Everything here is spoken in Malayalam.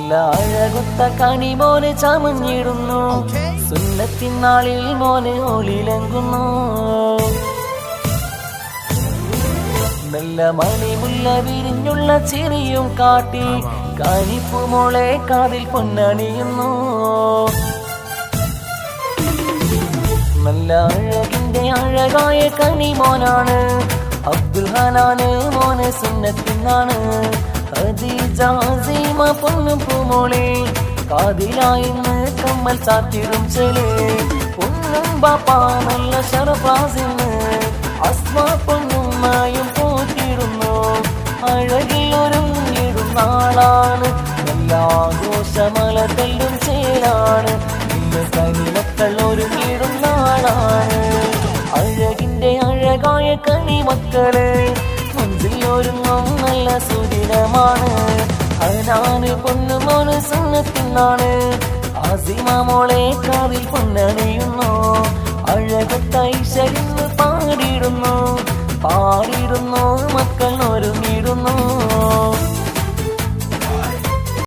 നല്ല അഴകൊത്ത കണി മോന് ചമഞ്ഞിടുന്നു സുന്നത്തിനാളിൽ മോന് ഒളിലങ്കുന്നു നല്ല മണിമുല്ല വിരിഞ്ഞുള്ള ചിരിയും കാട്ടി കാനിപ്പു മോളെ കാതിൽ പൊന്നണിയുന്നു നല്ല അഴകിന്റെ അഴകായ കണി മോനാണ് അബ്ദുൽ ഹനാന് മോന് സുന്നത്തിനാണ് ഖദീജ അസീമ പൊന്നും പൂമോളെ കാതിലായിന്ന് കമ്മൽ ചാത്തിടും ചെലേ പൊന്നും ബാപ്പ നല്ല ഷറഫാസിന്ന് അസ്മാ പൊന്നുമ്മായും പോറ്റിടുന്നു അഴകിൽ ഒരുങ്ങിടും നാളാണ് നല്ല ആഘോഷമല തെല്ലും ചേലാണ് ഇന്ന് കനിമക്കൾ ഒരുങ്ങിടും നാളാണ് അഴകിന്റെ അഴകായ കണി മക്കളെ മുൻപിൽ ഒരുങ്ങും നല്ല സുദിനമാണ് ഹനാന് പൊന്നുമോന് സുന്നത്തിനാണ് ആസിമ മോളെ കാതിൽ പൊന്നണിയുന്നു അഴകത്ത ഐശ്വര്യന്നു